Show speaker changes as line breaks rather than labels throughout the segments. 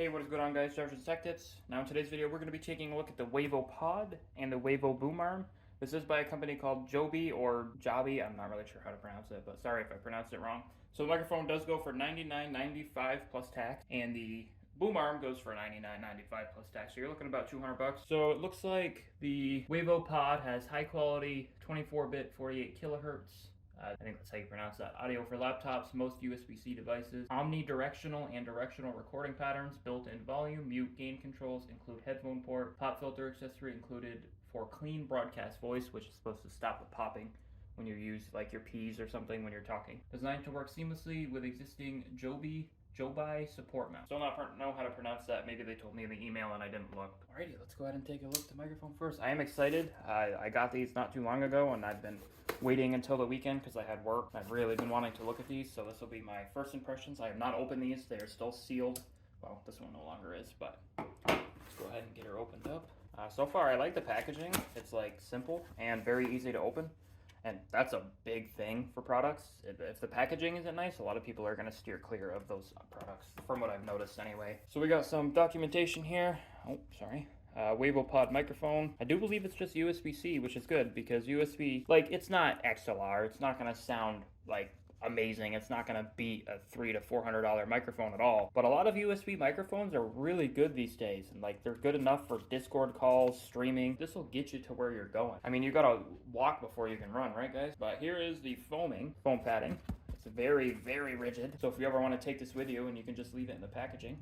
Hey, what is going on, guys? SargeantsTechTips. Now in today's video, we're going to be taking a look at the Wavo POD and the Wavo Boom Arm. This is by a company called JOBY or JOBY. I'm not really sure how to pronounce it, but sorry if I pronounced it wrong. So the microphone does go for $99.95 plus tax, and the boom arm goes for $99.95 plus tax. So you're looking about 200 bucks. So it looks like the Wavo POD has high quality 24-bit 48 kilohertz. I think that's how you pronounce that. Audio for laptops, most USB-C devices. Omnidirectional and directional recording patterns, built-in volume, mute, gain controls, include headphone port, pop filter accessory included for clean broadcast voice, which is supposed to stop the popping when you use like your P's or something when you're talking. Designed to work seamlessly with existing JOBY support mount. Still not know how to pronounce that. Maybe they told me in the email and I didn't look. Alrighty, let's go ahead and take a look at the microphone first. I am excited. I got these not too long ago and I've been waiting until the weekend because I had work. I've really been wanting to look at these, so this will be my first impressions. I have not opened these. They are still sealed. Well, this one no longer is, but let's go ahead and get her opened up. So far, I like the packaging. It's like simple and very easy to open. And that's a big thing for products. If the packaging isn't nice, a lot of people are going to steer clear of those products, from what I've noticed anyway. So we got some documentation here. Oh, sorry. Wavo POD microphone. I do believe it's just USB-C, which is good because USB, like, it's not XLR. It's not going to sound like amazing. It's not going to beat a $300 to $400 microphone at all. But a lot of USB microphones are really good these days, and like they're good enough for Discord calls, streaming. This will get you to where you're going. I mean, you gotta walk before you can run, right, guys? But here is the foam padding. It's very, very rigid. So if you ever want to take this with you, and you can just leave it in the packaging.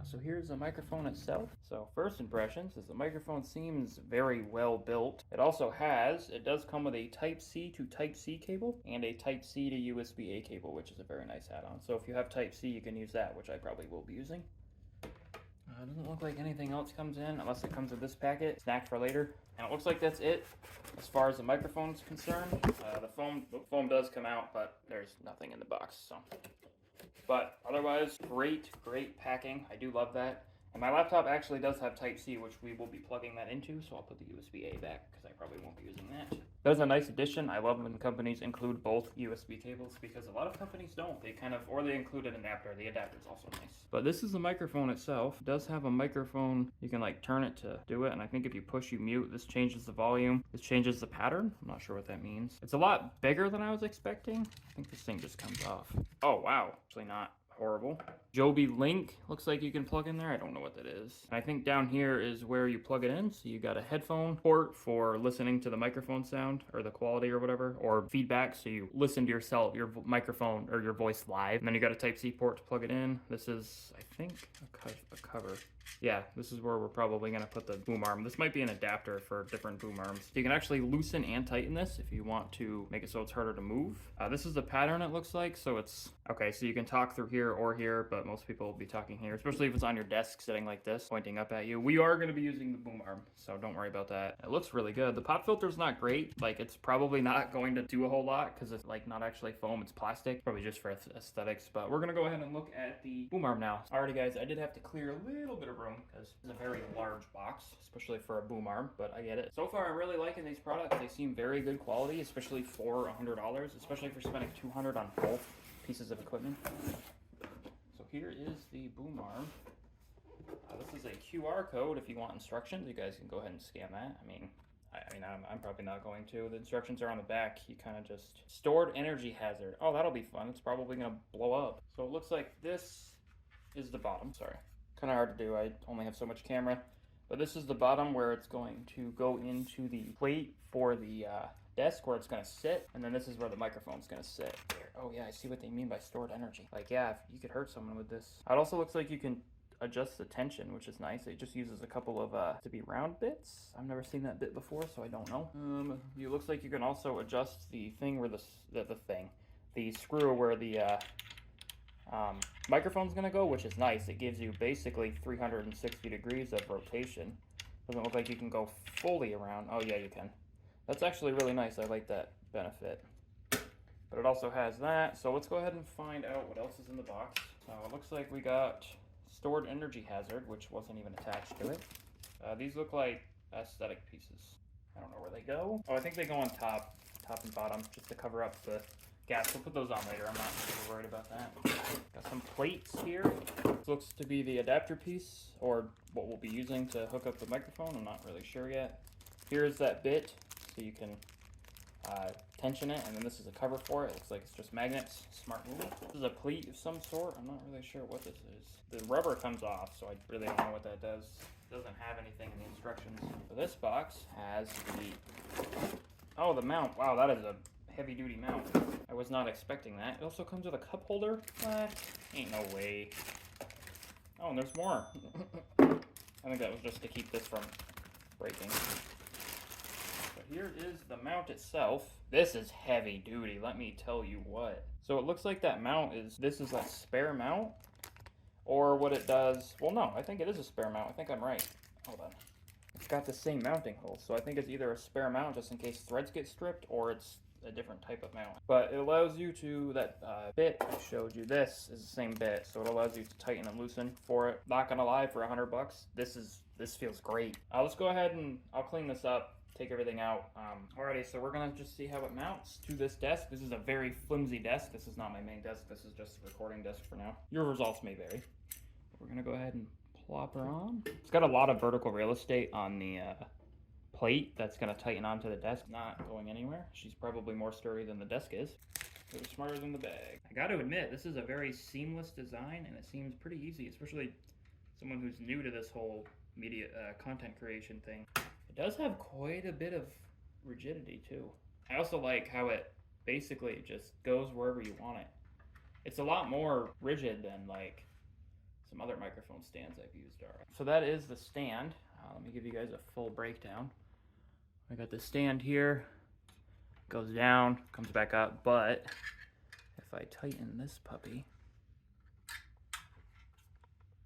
So here's the microphone itself. So first impressions is the microphone seems very well built. It does come with a Type-C to Type-C cable and a Type-C to USB-A cable, which is a very nice add-on. So if you have Type-C, you can use that, which I probably will be using. It doesn't look like anything else comes in, unless it comes with this packet, snack for later. And it looks like that's it as far as the microphone is concerned. The foam does come out, but there's nothing in the box, so. But otherwise, great packing. I do love that. And my laptop actually does have Type-C, which we will be plugging that into, so I'll put the USB-A back because I probably won't be using that. That's a nice addition. I love when companies include both USB cables because a lot of companies don't. They include an adapter. The adapter is also nice. But this is the microphone itself. It does have a microphone. You can like turn it to do it, and I think if you push, you mute. This changes the volume. This changes the pattern. I'm not sure what that means. It's a lot bigger than I was expecting. I think this thing just comes off. Oh, wow. Actually not horrible. JOBY link looks like you can plug in there. I don't know what that is. And I think down here is where you plug it in. So you got a headphone port for listening to the microphone sound or the quality or whatever, or feedback. So you listen to yourself, your microphone or your voice live. And then you got a Type-C port to plug it in. This is, I think, a cover. Yeah, this is where we're probably going to put the boom arm. This might be an adapter for different boom arms. So you can actually loosen and tighten this if you want to make it so it's harder to move. This is the pattern it looks like. So it's, okay, so you can talk through here or here, but most people will be talking here, especially if it's on your desk sitting like this, pointing up at you. We are going to be using the boom arm, so don't worry about that. It looks really good. The pop filter's not great. Like, it's probably not going to do a whole lot because it's like not actually foam, it's plastic. Probably just for aesthetics, but we're going to go ahead and look at the boom arm now. Alrighty, guys, I did have to clear a little bit of room because it's a very large box, especially for a boom arm, but I get it. So far, I'm really liking these products. They seem very good quality, especially for $100, especially for spending $200 on both pieces of equipment. So here is the boom arm. This is a QR code. If you want instructions, you guys can go ahead and scan that. I'm probably not going to. The instructions are on the back. You kind of just stored energy hazard. Oh, that'll be fun. It's probably going to blow up. So it looks like this is the bottom. Sorry. Kind of hard to do. I only have so much camera. But this is the bottom where it's going to go into the plate for the desk where it's going to sit. And then this is where the microphone's going to sit. Oh yeah, I see what they mean by stored energy. Like, yeah, you could hurt someone with this. It also looks like you can adjust the tension, which is nice. It just uses a couple of to be round bits. I've never seen that bit before, so I don't know. It looks like you can also adjust the thing where the screw where the microphone's gonna go, which is nice. It gives you basically 360 degrees of rotation. Doesn't look like you can go fully around. Oh yeah, you can. That's actually really nice. I like that benefit. But it also has that. So let's go ahead and find out what else is in the box. So it looks like we got stored energy hazard, which wasn't even attached to it. These look like aesthetic pieces. I don't know where they go. Oh, I think they go on top and bottom, just to cover up the gas. We'll put those on later. I'm not super worried about that. Got some plates here. This looks to be the adapter piece, or what we'll be using to hook up the microphone. I'm not really sure yet. Here's that bit, so you can tension it, and then this is a cover for it. It looks like it's just magnets. Smart move. This is a pleat of some sort. I'm not really sure what this is. The rubber comes off, so I really don't know what that does. It doesn't have anything in the instructions. So this box has the... Oh, the mount. Wow, that is a heavy-duty mount. I was not expecting that. It also comes with a cup holder. What? Ain't no way. Oh, and there's more. I think that was just to keep this from breaking. But here is the mount itself. This is heavy-duty, let me tell you what. So it looks like that mount is, this is a spare mount, or what it does, well no, I think it is a spare mount. I think I'm right. Hold on. It's got the same mounting hole, so I think it's either a spare mount just in case threads get stripped, or it's a different type of mount. But it allows you to, that bit I showed you, this is the same bit, so it allows you to tighten and loosen for it. Not gonna lie, for $100 bucks, this feels great. Let's go ahead and I'll clean this up, take everything out. Alrighty, so we're gonna just see how it mounts to this desk. This is a very flimsy desk. This is not my main desk. This is just a recording desk for now. Your results may vary. We're gonna go ahead and plop her on. It's got a lot of vertical real estate on the plate that's gonna tighten onto the desk. Not going anywhere. She's probably more sturdy than the desk is. It was smarter than the bag. I gotta admit, this is a very seamless design, and it seems pretty easy, especially someone who's new to this whole media content creation thing. It does have quite a bit of rigidity too. I also like how it basically just goes wherever you want it. It's a lot more rigid than like some other microphone stands I've used. Alright. So that is the stand. Let me give you guys a full breakdown. I got the stand here, goes down, comes back up, but if I tighten this puppy,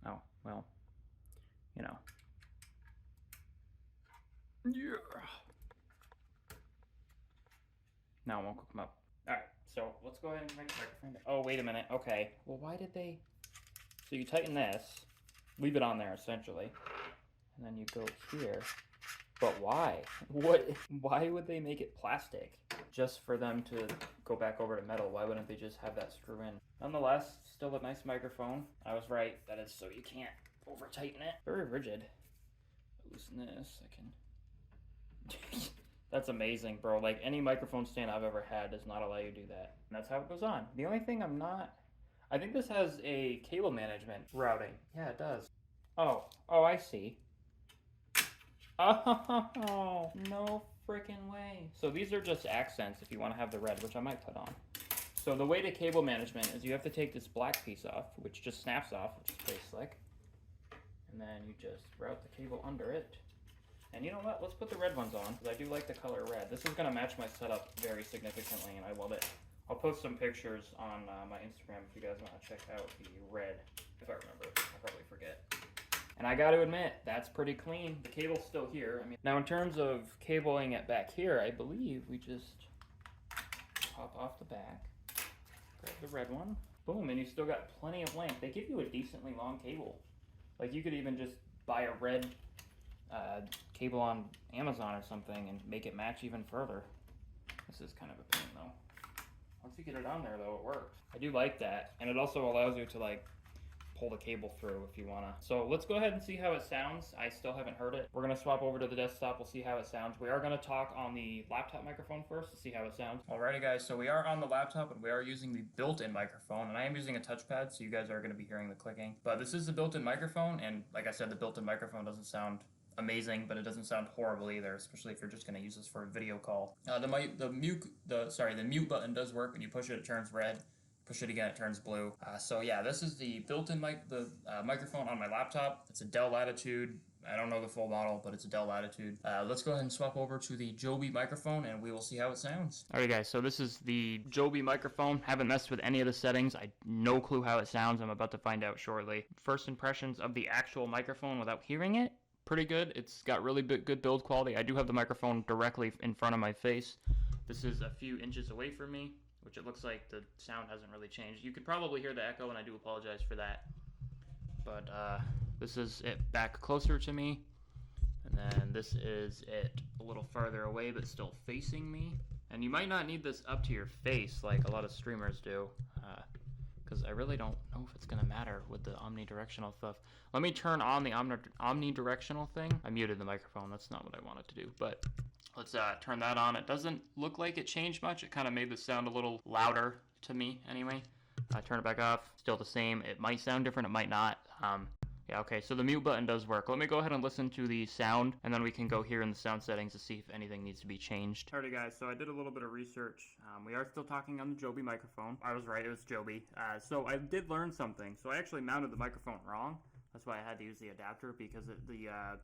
oh, well, you know. Yeah. Now it won't come up. Alright, so let's go ahead and make the microphone. Oh, wait a minute. Okay. Well, why did they... So you tighten this, leave it on there essentially, and then you go here. But why? Why would they make it plastic? Just for them to go back over to metal. Why wouldn't they just have that screw in? Nonetheless, still a nice microphone. I was right. That is so you can't over tighten it. Very rigid. Loosen this. I can... That's amazing, bro. Like, any microphone stand I've ever had does not allow you to do that. And that's how it goes on. The only thing I'm not... I think this has a cable management routing. Yeah, it does. Oh, I see. Oh, no freaking way. So these are just accents if you want to have the red, which I might put on. So the way to cable management is you have to take this black piece off, which just snaps off, which is pretty slick. And then you just route the cable under it. And you know what? Let's put the red ones on, because I do like the color red. This is going to match my setup very significantly, and I love it. I'll post some pictures on my Instagram if you guys want to check out the red, if I remember. I'll probably forget. And I got to admit, that's pretty clean. The cable's still here. I mean, now in terms of cabling it back here, I believe we just pop off the back, grab the red one, boom, and you still got plenty of length. They give you a decently long cable. Like, you could even just buy a red cable on Amazon or something and make it match even further. This is kind of a pain though. Once you get it on there though, it works. I do like that, and it also allows you to like pull the cable through if you wanna. So let's go ahead and see how it sounds. I still haven't heard it. We're gonna swap over to the desktop. We'll see how it sounds. We are gonna talk on the laptop microphone first to see how it sounds. Alrighty guys, so we are on the laptop and we are using the built-in microphone, and I am using a touchpad, so you guys are gonna be hearing the clicking. But this is the built-in microphone, and like I said, the built-in microphone doesn't sound amazing, but it doesn't sound horrible either, especially if you're just going to use this for a video call. The mute button does work. When you push it, it turns red. Push it again, it turns blue. So yeah, this is the built-in microphone on my laptop. It's a Dell Latitude. I don't know the full model, but it's a Dell Latitude. Let's go ahead and swap over to the JOBY microphone, and we will see how it sounds. Alright guys, so this is the JOBY microphone. Haven't messed with any of the settings. I no clue how it sounds. I'm about to find out shortly. First impressions of the actual microphone without hearing it. Pretty good. It's got really good build quality. I do have the microphone directly in front of my face. This is a few inches away from me, which it looks like the sound hasn't really changed. You could probably hear the echo, and I do apologize for that. But this is it back closer to me, and then this is it a little farther away but still facing me. And you might not need this up to your face like a lot of streamers do, because I really don't know if it's going to matter with the omnidirectional stuff. Let me turn on the omnidirectional thing. I muted the microphone. That's not what I wanted to do, but let's turn that on. It doesn't look like it changed much. It kind of made the sound a little louder to me anyway. Turn it back off. Still the same. It might sound different. It might not. Yeah, okay, so the mute button does work. Let me go ahead and listen to the sound, and then we can go here in the sound settings to see if anything needs to be changed. Alrighty guys, so I did a little bit of research. We are still talking on the Joby microphone. I was right, it was Joby. So I did learn something. So I actually mounted the microphone wrong. That's why I had to use the adapter, because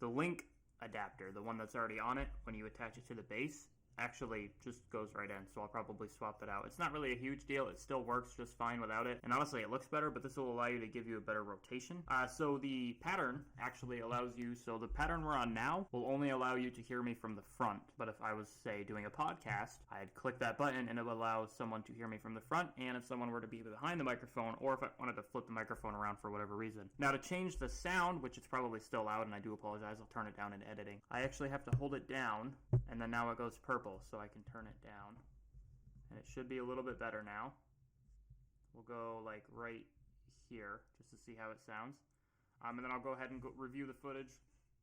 the link adapter, the one that's already on it, when you attach it to the base, actually just goes right in, so I'll probably swap that out. It's not really a huge deal. It still works just fine without it, and honestly it looks better, but this will allow you to give you a better rotation. So the pattern actually allows you, so the pattern we're on now will only allow you to hear me from the front, but if I was, say, doing a podcast, I'd click that button and it would allow someone to hear me from the front, and if someone were to be behind the microphone, or if I wanted to flip the microphone around for whatever reason. Now to change the sound, which is probably still loud, and I do apologize, I'll turn it down in editing. I actually have to hold it down, and then now it goes purple, so I can turn it down, and it should be a little bit better now. We'll go like right here just to see how it sounds, and then I'll go ahead and review the footage.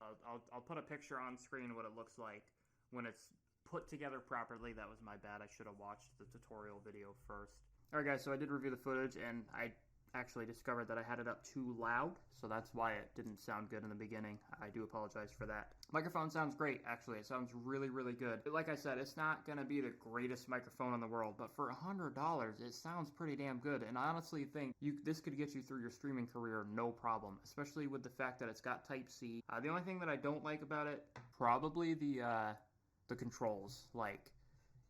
I'll put a picture on screen what it looks like when it's put together properly. That was my bad. I should have watched the tutorial video first. Alright guys, so I did review the footage, and I actually discovered that I had it up too loud, so that's why it didn't sound good in the beginning. I do apologize for that. Microphone sounds great, actually. It sounds really, really good. Like I said, it's not going to be the greatest microphone in the world, but for $100, it sounds pretty damn good, and I honestly think this could get you through your streaming career no problem, especially with the fact that it's got Type-C. The only thing that I don't like about it, probably the controls. Like,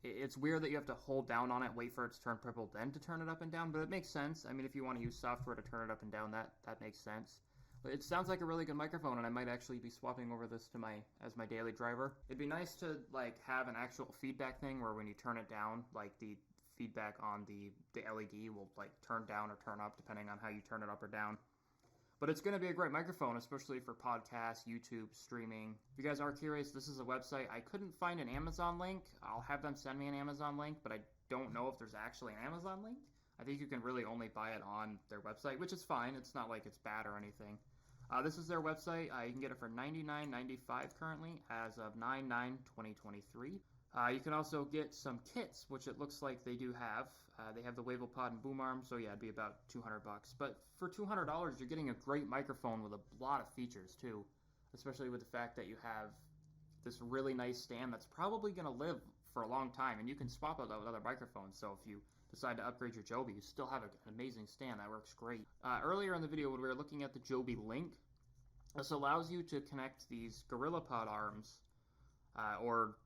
it's weird that you have to hold down on it, wait for it to turn purple, then to turn it up and down, but it makes sense. I mean, if you want to use software to turn it up and down, that makes sense. But it sounds like a really good microphone, and I might actually be swapping over this to as my daily driver. It'd be nice to like have an actual feedback thing where when you turn it down, like the feedback on the LED will like turn down or turn up depending on how you turn it up or down. But it's going to be a great microphone, especially for podcasts, YouTube, streaming. If you guys are curious, this is a website. I couldn't find an Amazon link. I'll have them send me an Amazon link, but I don't know if there's actually an Amazon link. I think you can really only buy it on their website, which is fine. It's not like it's bad or anything. This is their website. You can get it for $99.95 currently as of 9/9/2023. You can also get some kits, which it looks like they do have. They have the Wavo POD and Boom Arm, so yeah, it'd be about $200. But for $200, you're getting a great microphone with a lot of features too, especially with the fact that you have this really nice stand that's probably going to live for a long time, and you can swap it out with other microphones. So if you decide to upgrade your Joby, you still have an amazing stand that works great. Earlier in the video, when we were looking at the Joby link, this allows you to connect these GorillaPod arms or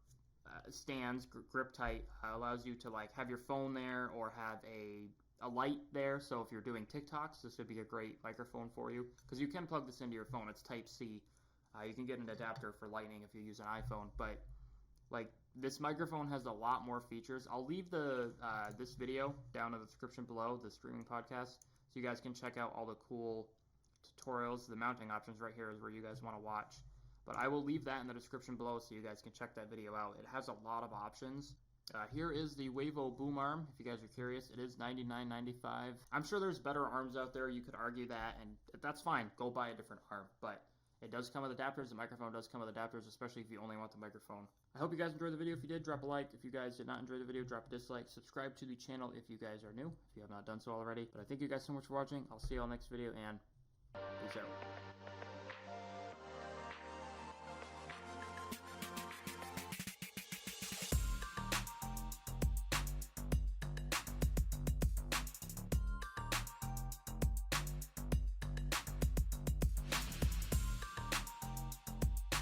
stands, grip tight, allows you to like have your phone there or have a light there. So if you're doing TikToks, this would be a great microphone for you, because you can plug this into your phone. It's Type-C. You can get an adapter for lightning if you use an iPhone, but like this microphone has a lot more features. I'll leave the this video down in the description below, the streaming podcast, so you guys can check out all the cool tutorials. The mounting options right here is where you guys want to watch. But I will leave that in the description below so you guys can check that video out. It has a lot of options. Here is the Wavo Boom Arm, if you guys are curious. It is $99.95. I'm sure there's better arms out there. You could argue that, and that's fine. Go buy a different arm. But it does come with adapters. The microphone does come with adapters, especially if you only want the microphone. I hope you guys enjoyed the video. If you did, drop a like. If you guys did not enjoy the video, drop a dislike. Subscribe to the channel if you guys are new, if you have not done so already. But I thank you guys so much for watching. I'll see you all next video, and peace out.